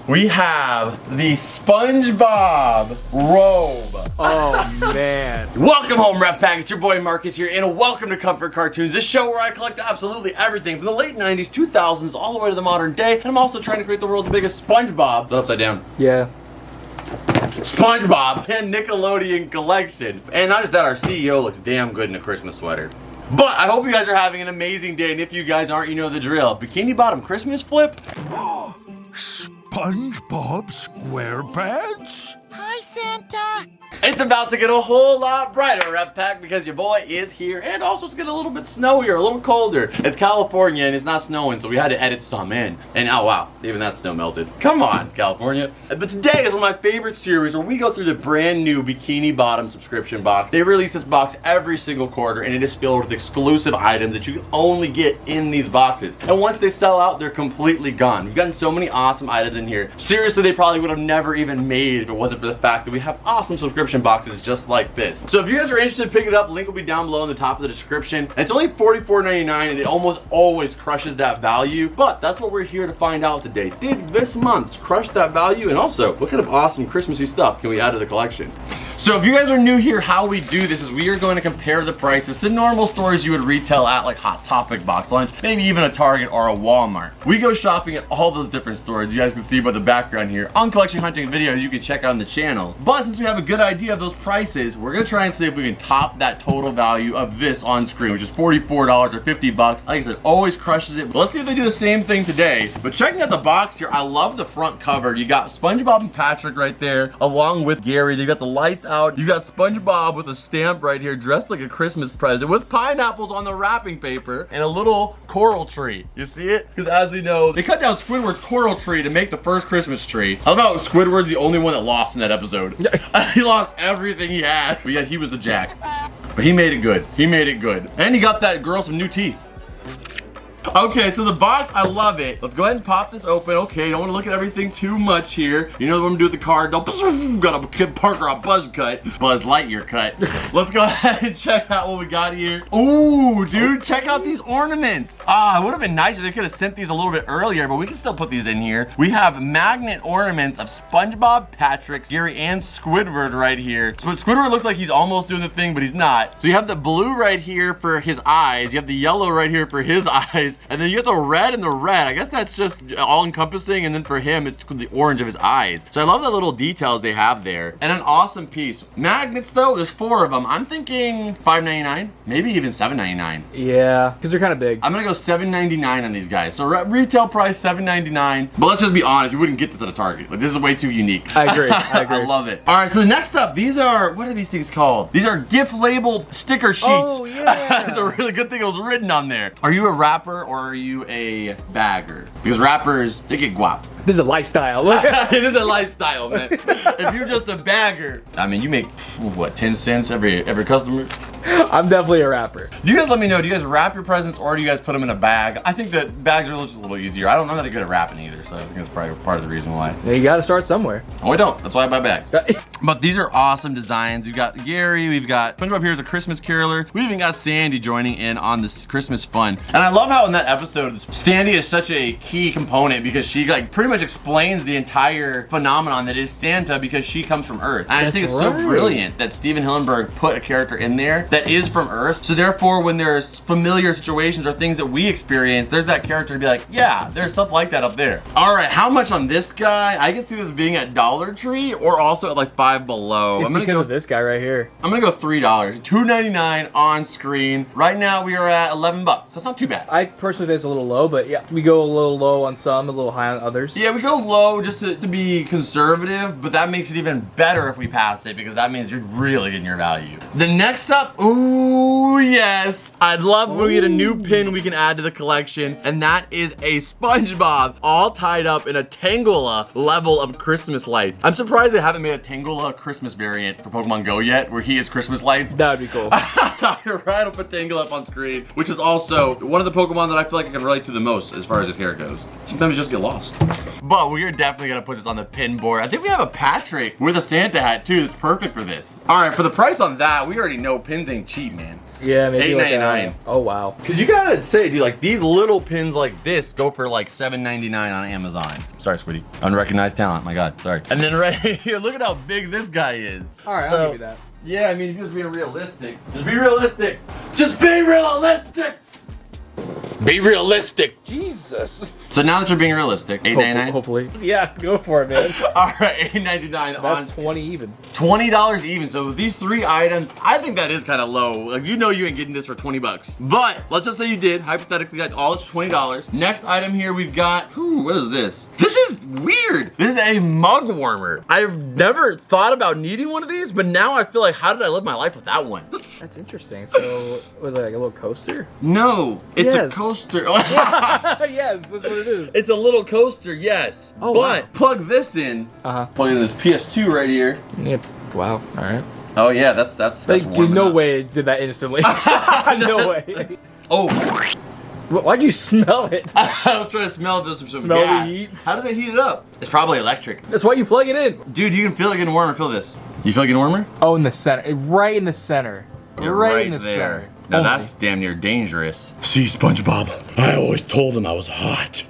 we have the Spongebob robe. Oh man. Welcome home, Rep Pack. It's your boy Marcus here, and welcome to Comfort Cartoons, this show where I collect absolutely everything from the late 90s, 2000s, all the way to the modern day. And I'm also trying to create the world's biggest Spongebob. Upside down. Yeah. Spongebob and Nickelodeon collection. And not just that, our CEO looks damn good in a Christmas sweater. But I hope you guys are having an amazing day, and if you guys aren't, you know the drill. Bikini Bottom Christmas flip. SpongeBob SquarePants? Hi, Santa. It's about to get a whole lot brighter, Rep Pack, because your boy is here, and also it's getting a little bit snowier, a little colder. It's California and it's not snowing, so we had to edit some in. And oh wow, even that snow melted. Come on, California. But today is one of my favorite series where we go through the brand new Bikini Bottom subscription box. They release this box every single quarter, and it is filled with exclusive items that you can only get in these boxes. And once they sell out, they're completely gone. We've gotten so many awesome items in here. Seriously, they probably would have never even made if it wasn't for the fact that we have awesome subscription boxes just like this. So if you guys are interested, pick it up. Link will be down below in the top of the description. And it's only $44.99, and it almost always crushes that value. But that's what we're here to find out today. Did this month crush that value? And also, what kind of awesome Christmassy stuff can we add to the collection? So if you guys are new here, how we do this is we are going to compare the prices to normal stores you would retail at, like Hot Topic, Box Lunch, maybe even a Target or a Walmart. We go shopping at all those different stores. You guys can see by the background here on collection hunting videos you can check out on the channel. But since we have a good idea of those prices, we're gonna try and see if we can top that total value of this on screen, which is $44 or $50. Like I said, always crushes it. But let's see if they do the same thing today. But checking out the box here, I love the front cover. You got SpongeBob and Patrick right there, along with Gary. They got the lights out. You got SpongeBob with a stamp right here, dressed like a Christmas present with pineapples on the wrapping paper and a little coral tree. You see it? Because as we know, they cut down Squidward's coral tree to make the first Christmas tree. I love how Squidward's the only one that lost in that episode. He lost everything he had, but yet he was the jack. But he made it good. He made it good. And he got that girl some new teeth. Okay, so the box, I love it. Let's go ahead and pop this open. Okay, don't want to look at everything too much here. You know what I'm gonna do with the card? Got a Kid Parker, a Buzz Lightyear cut. Let's go ahead and check out what we got here. Ooh, dude, check out these ornaments. Ah, it would have been nice if they could have sent these a little bit earlier, but we can still put these in here. We have magnet ornaments of SpongeBob, Patrick, Gary, and Squidward right here. So Squidward looks like he's almost doing the thing, but he's not. So you have the blue right here for his eyes. You have the yellow right here for his eyes. And then you get the red and the red. I guess that's just all encompassing. And then for him, it's the orange of his eyes. So I love the little details they have there. And an awesome piece. Magnets though, there's 4 of them. I'm thinking $5.99, maybe even $7.99. Yeah, because they're kind of big. I'm gonna go $7.99 on these guys. So retail price $7.99. But let's just be honest, you wouldn't get this at a Target. Like, this is way too unique. I agree. I agree. I love it. All right, so next up, these are, what are these things called? These are gift label sticker sheets. Oh yeah. It's a really good thing it was written on there. Are you a rapper or are you a bagger? Because rappers, they get guap. This is a lifestyle. It is a lifestyle, man. If you're just a bagger, I mean, you make, what, 10 cents every customer? I'm definitely a rapper. You guys let me know, do you guys wrap your presents or do you guys put them in a bag? I think that bags are just a little easier. I'm not that good at wrapping either, so I think that's probably part of the reason why. Yeah, you gotta start somewhere. Oh, I don't. That's why I buy bags. But these are awesome designs. We've got Gary, we've got SpongeBob here as a Christmas caroler. We even got Sandy joining in on this Christmas fun. And I love how in that episode, Sandy is such a key component because she like pretty much explains the entire phenomenon that is Santa because she comes from Earth. And I just think it's so brilliant that Steven Hillenburg put a character in there that is from Earth. So therefore, when there's familiar situations or things that we experience, there's that character to be like, yeah, there's stuff like that up there. All right, how much on this guy? I can see this being at Dollar Tree or also at like $5 below. It's because of this guy right here. I'm gonna go $3, $2.99 on screen. Right now we are at $11. That's not too bad. I personally think it's a little low, but yeah, we go a little low on some, a little high on others. Yeah, we go low just to be conservative, but that makes it even better if we pass it because that means you're really getting your value. The next up, ooh, yes. I'd love when we get a new pin we can add to the collection, and that is a SpongeBob all tied up in a Tangela level of Christmas lights. I'm surprised they haven't made a Tangela Christmas variant for Pokemon Go yet, where he is Christmas lights. That would be cool. You're right, I'll put Tangela up on screen, which is also one of the Pokemon that I feel like I can relate to the most as far as his hair goes. Sometimes you just get lost. But we are definitely gonna put this on the pin board. I think we have a Patrick with a Santa hat too. That's perfect for this. All right, for the price on that, we already know pins ain't cheap, man. Yeah, maybe like $8.99. Oh wow. Cause you gotta say, dude, like these little pins like this go for like $7.99 on Amazon. Sorry, Squiddy. Unrecognized talent. My God, sorry. And then right here, look at how big this guy is. All right, I'll give you that. Yeah, I mean, just being realistic. Just be realistic. Just be realistic. Be realistic. Jesus. So now that you're being realistic, $8.99. Hopefully. Yeah, go for it, man. All right, $8.99 So on that's 20 even. $20 even. So these 3 items, I think that is kind of low. Like, you know you ain't getting this for 20 bucks. But let's just say you did. Hypothetically, that's all. It's $20. Next item here, we've got, what is this? This is weird. This is a mug warmer. I've never thought about needing one of these, but now I feel like, how did I live my life without one? That's interesting. So was it like a little coaster? No, it's a Yes. coaster. Yes, that's what it is. It's a little coaster, yes. Oh, but wow. plug this in. Plug in this PS2 right here. Yep. Wow. All right. Oh yeah, that's Like, warm no enough. way it did that instantly. No way. Oh, Why'd you smell it? I was trying to smell if there's some Smell the gas. heat? How does it heat it up? It's probably electric. That's why you plug it in. Dude, you can feel it getting warmer. Feel this. You feel it getting warmer? Oh, in the center. Right in the center. You're right in the there. center. Now Only. that's damn near dangerous. See, SpongeBob, I always told him I was hot.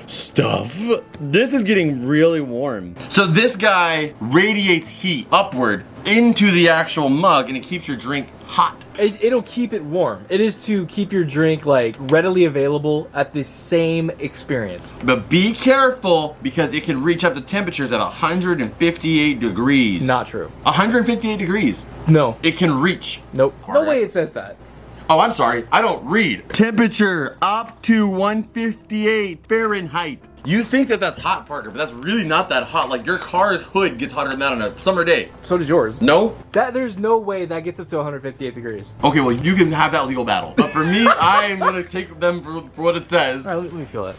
Stuff. This is getting really warm. So this guy radiates heat upward into the actual mug and it keeps your drink hot. It'll keep it warm. It is to keep your drink like readily available at the same experience. But be careful because it can reach up to temperatures of 158 degrees. Not true. 158 degrees. No. It can reach. Nope. No way it says that. Oh, I'm sorry. I don't read. Temperature up to 158 Fahrenheit. You think that that's hot, Parker, but that's really not that hot. Like your car's hood gets hotter than that on a summer day. So does yours. No? There's no way that gets up to 158 degrees. Okay, well, you can have that legal battle. But for me, I am going to take them for what it says. All right, let me feel that.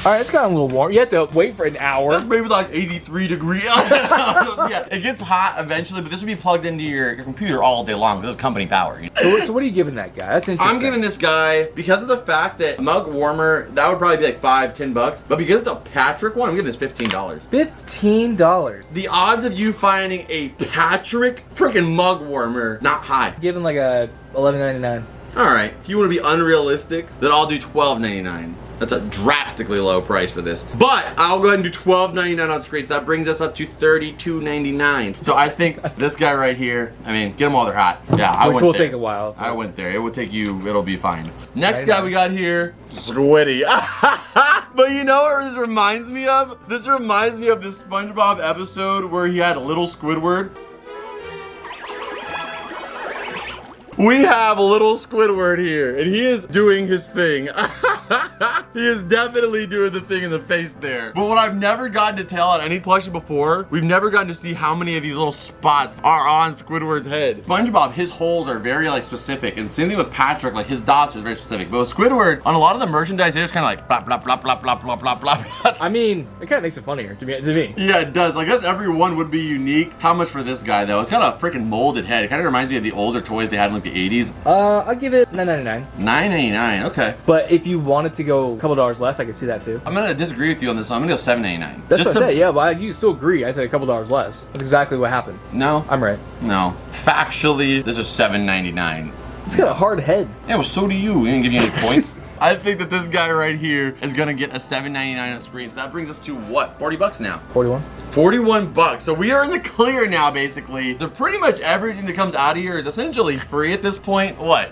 All right, it's gotten a little warm. You have to wait for an hour. That's maybe like 83 degrees. Yeah, it gets hot eventually, but this would be plugged into your computer all day long. This is company power. You know? So what are you giving that guy? That's interesting. I'm giving this guy, because of the fact that mug warmer, that would probably be like $5-10. But because it's a Patrick one, I'm giving this $15. $15. The odds of you finding a Patrick freaking mug warmer, not high. Giving like a $11.99. All right, if you want to be unrealistic, then I'll do $12.99. That's a drastically low price for this. But I'll go ahead and do $12.99 on screen. So that brings us up to $32.99. So I think this guy right here, I mean, get them while they're hot. Yeah, I Which went will there. take a while. I went there. It would take you, it'll be fine. Next I guy know. we got here, Squiddy. But you know what this reminds me of? This reminds me of this SpongeBob episode where he had a little Squidward. We have a little Squidward here, and he is doing his thing. He is definitely doing the thing in the face there. But what I've never gotten to tell on any plushie before, we've never gotten to see how many of these little spots are on Squidward's head. SpongeBob, his holes are very like specific, and same thing with Patrick, like his dots are very specific. But with Squidward, on a lot of the merchandise, it's kind of like blah, blah, blah, blah, blah, blah, blah, blah. I mean, it kind of makes it funnier to me. Yeah, it does. I guess every one would be unique. How much for this guy, though? It's got a freaking molded head. It kind of reminds me of the older toys they had in like the 80s. I'll give it $9.99. $9.99, okay. But if you wanted to go a couple dollars less, I could see that too. I'm gonna disagree with you on this one. I'm gonna go $7.99. That's Just what I said, yeah, but you still agree. I said a couple dollars less. That's exactly what happened. No, I'm right. no. Factually, this is $7.99. It's got a hard head. Yeah, well, so do you. We didn't give you any points. I think that this guy right here is gonna get a $7.99 on screen. So that brings us to what? 40 bucks now. 41. 41 bucks. So we are in the clear now, basically. So pretty much everything that comes out of here is essentially free at this point. What?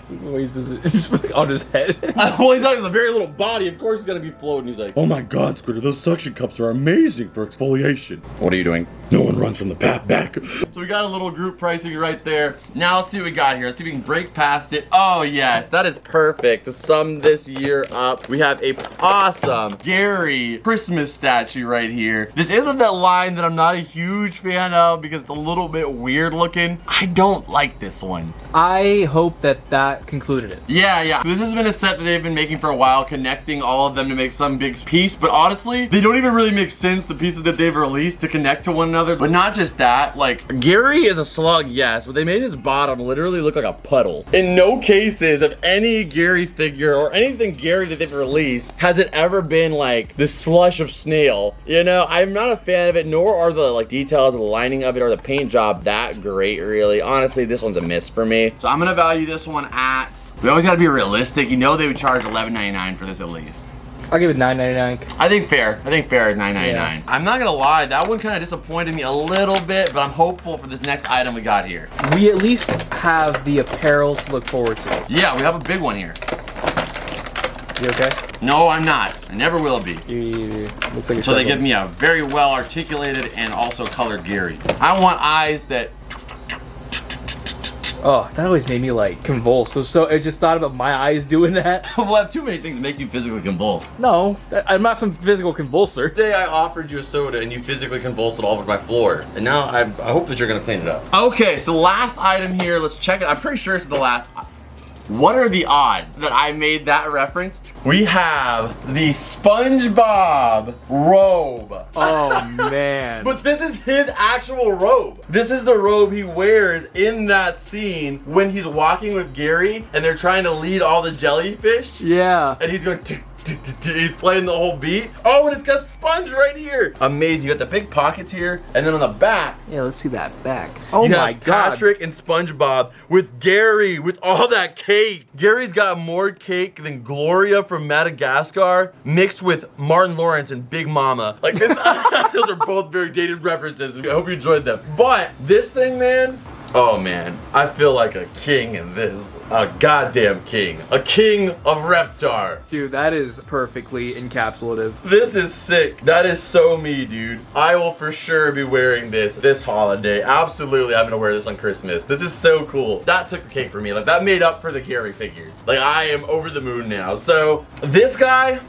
On his head. Well, he's got a very little body. Of course he's gonna be floating. He's like, Oh my God, Squidward, those suction cups are amazing for exfoliation. what are you doing? No one runs from the back. So we got a little group pricing right there. Now let's see what we got here. Let's see if we can break past it. Oh yes, that is perfect. To sum this year up, we have a awesome Gary Christmas statue right here. This isn't that live line that I'm not a huge fan of because it's a little bit weird looking. I don't like this one. I hope that concluded it. Yeah. So this has been a set that they've been making for a while, connecting all of them to make some big piece, but honestly, they don't even really make sense, the pieces that they've released, to connect to one another. But not just that, like, Gary is a slug, yes, but they made his bottom literally look like a puddle. In no cases of any Gary figure or anything Gary that they've released has it ever been like the slush of snail. You know, I'm not a fan of it, nor are the like details of the lining of it or the paint job that great, really. Honestly, this one's a miss for me. So I'm gonna value this one at, we always gotta be realistic. You know they would charge $11.99 for this at least. I'll give it $9.99. I think fair is $9.99. Yeah. I'm not gonna lie, that one kind of disappointed me a little bit, but I'm hopeful for this next item we got here. We at least have the apparel to look forward to. Yeah, we have a big one here. You okay? No, I'm not. I never will be. Looks like So they give me a very well articulated and also colored Gary. I want eyes that. Oh, that always made me like convulse. So I just thought about my eyes doing that. We'll have too many things to make you physically convulse. No, I'm not some physical convulser. Today I offered you a soda and you physically convulsed it all over my floor. And now I hope that you're gonna clean it up. Okay, so last item here, let's check it. I'm pretty sure it's the last. What are the odds that I made that reference? We have the Spongebob robe. Oh man. But this is his actual robe. This is the robe he wears in that scene when he's walking with Gary and they're trying to lead all the jellyfish. Yeah. And he's going he's playing the whole beat. Oh, and it's got Sponge right here. Amazing. You got the big pockets here, and then on the back, Yeah, let's see that back. Oh you my got god. Patrick and SpongeBob with Gary with all that cake. Gary's got more cake than Gloria from Madagascar mixed with Martin Lawrence and Big Mama. Like this, those are both very dated references. I hope you enjoyed them. But this thing, man. Oh man, I feel like a king in this. A goddamn king. A king of Reptar. Dude, that is perfectly encapsulative. This is sick. That is so me, dude. I will for sure be wearing this holiday. Absolutely, I'm gonna wear this on Christmas. This is so cool. That took the cake for me. Like, that made up for the Gary figure. Like, I am over the moon now. So, this guy,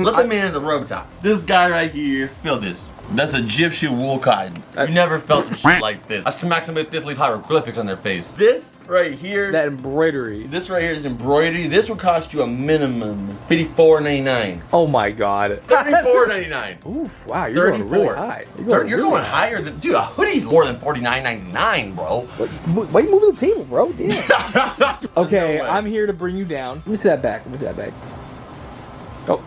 look the man in the robe top. This guy right here, feel this. That's Egyptian wool cotton. You never felt some shit like this. I smack somebody with this, leave hieroglyphics on their face. This right here, That embroidery. this right here is embroidery. This would cost you a minimum $54.99. Oh my god. $34.99. Oof, wow, you're going really high. You're going higher than, dude, a hoodie's more than $49.99, bro. Why are you moving the table, bro? Damn. Okay, No way. I'm here to bring you down. Let me see that back. Let me see that back. Oh.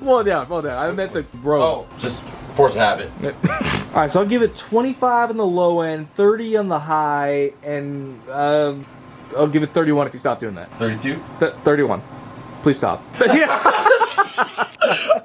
Pull it down, pull it down. I meant the robe. Oh, just force habit. Alright, so I'll give it 25 on the low end, 30 on the high, and I'll give it 31 if you stop doing that. 32? 31. Please stop.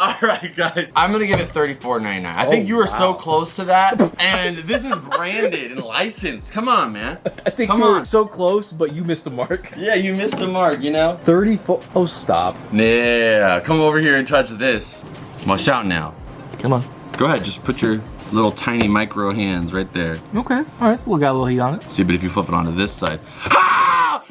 Alright, guys. I'm gonna give it $34.99. I think you were so close to that. And this is branded and licensed. Come on, man. I think Come you were on. so close, but you missed the mark. Yeah, you missed the mark, you know? 34. Oh, stop. Yeah, come over here and touch this. Well, shout now. Come on. Go ahead, just put your little tiny micro hands right there. Okay. Alright, so we got a little heat on it. See, but if you flip it onto this side. Ah!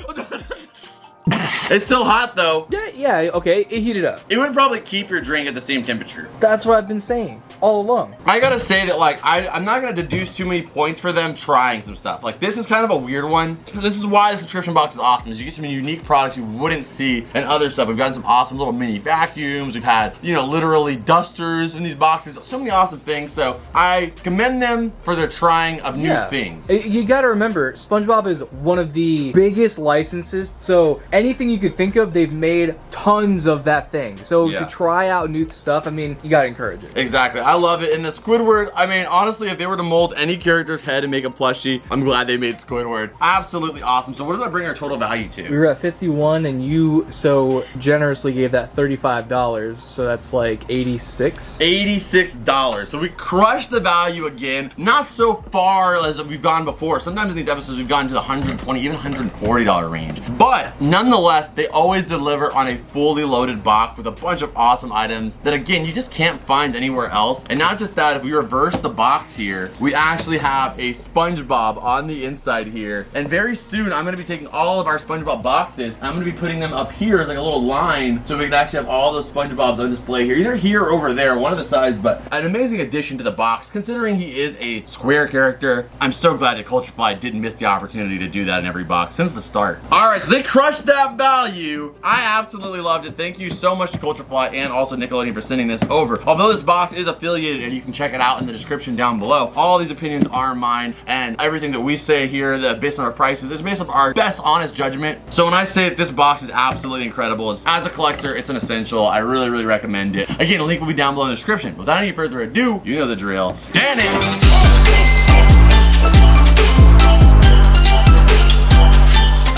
It's still hot though. Yeah, okay, it heated up. It would probably keep your drink at the same temperature. That's what I've been saying all along. I gotta say that, like, I'm not gonna deduce too many points for them trying some stuff. Like, this is kind of a weird one. This is why the subscription box is awesome, is you get some unique products you wouldn't see and other stuff. We've gotten some awesome little mini vacuums. We've had, you know, literally dusters in these boxes. So many awesome things. So I commend them for their trying of new things. You gotta remember, SpongeBob is one of the biggest licenses, so anything you could think of, they've made tons of that thing. So to try out new stuff, I mean, you gotta encourage it. Exactly. I love it. And the Squidward, I mean, honestly, if they were to mold any character's head and make a plushie, I'm glad they made Squidward. Absolutely awesome. So what does that bring our total value to? We were at 51 and you so generously gave that $35, so that's like 86. $86. So we crushed the value again. Not so far as we've gone before. Sometimes in these episodes we've gotten to the $120, even $140 range. But nonetheless, best. They always deliver on a fully loaded box with a bunch of awesome items that, again, you just can't find anywhere else. And not just that, if we reverse the box here, we actually have a Spongebob on the inside here. And very soon, I'm gonna be taking all of our Spongebob boxes, I'm gonna be putting them up here as like a little line so we can actually have all those Spongebobs on display here, either here or over there, one of the sides. But an amazing addition to the box, considering he is a Square character. I'm so glad that Culturefly didn't miss the opportunity to do that in every box since the start. All right, so they crushed that value. I absolutely loved it. Thank you so much to Culturefly and also Nickelodeon for sending this over. Although this box is affiliated and you can check it out in the description down below, all these opinions are mine, and everything that we say here that based on our prices is based on our best honest judgment. So when I say that this box is absolutely incredible, as a collector, it's an essential. I really, really recommend it. Again, a link will be down below in the description. Without any further ado, you know the drill. Stand it!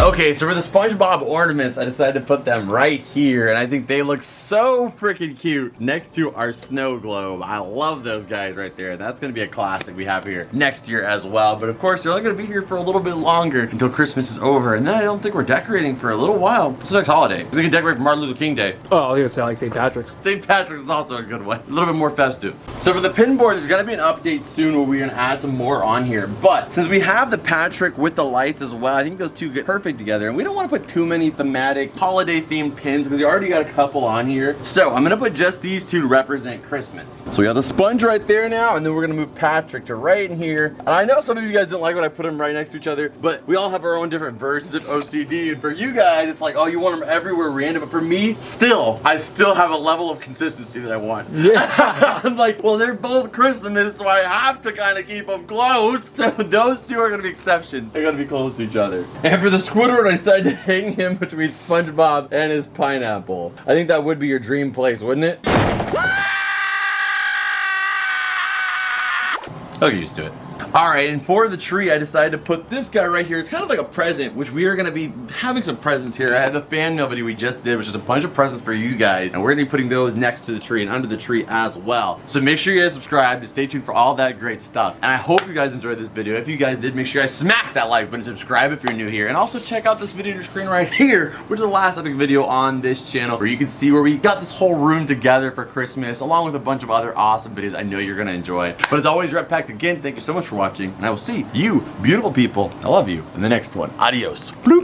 Okay, so for the Spongebob ornaments, I decided to put them right here, and I think they look so freaking cute next to our snow globe. I love those guys right there. That's gonna be a classic we have here next year as well. But of course, they're only gonna be here for a little bit longer until Christmas is over, and then I don't think we're decorating for a little while. What's the next holiday? We can decorate for Martin Luther King Day. Oh, I was gonna say like St. Patrick's. St. Patrick's is also a good one. A little bit more festive. So for the pin board, there's gonna be an update soon where we're gonna add some more on here. But since we have the Patrick with the lights as well, I think those two get perfect together, and we don't want to put too many thematic holiday themed pins because we already got a couple on here. So I'm gonna put just these two to represent Christmas. So we got the sponge right there now, and then we're gonna move Patrick to right in here. And I know some of you guys didn't like when I put them right next to each other, but we all have our own different versions of OCD, and for you guys it's like, oh, you want them everywhere random, but for me, I still have a level of consistency that I want. Yeah. I'm like, well, they're both Christmas, so I have to kind of keep them close. So those two are gonna be exceptions. They're gonna be close to each other. And for the Squidward, I decided to hang him between SpongeBob and his pineapple. I think that would be your dream place, wouldn't it? I'll get used to it. All right, and for the tree, I decided to put this guy right here. It's kind of like a present, which we are gonna be having some presents here. I had the fan mail video we just did, which is a bunch of presents for you guys, and we're gonna be putting those next to the tree and under the tree as well. So make sure you guys subscribe to stay tuned for all that great stuff. And I hope you guys enjoyed this video. If you guys did, make sure you guys smack that like button, subscribe if you're new here, and also check out this video on your screen right here, which is the last epic video on this channel, where you can see where we got this whole room together for Christmas, along with a bunch of other awesome videos I know you're gonna enjoy. But as always, Red Pack, again, thank you so much for watching, and I will see you beautiful people, I love you, in the next one. Adios. Bloop.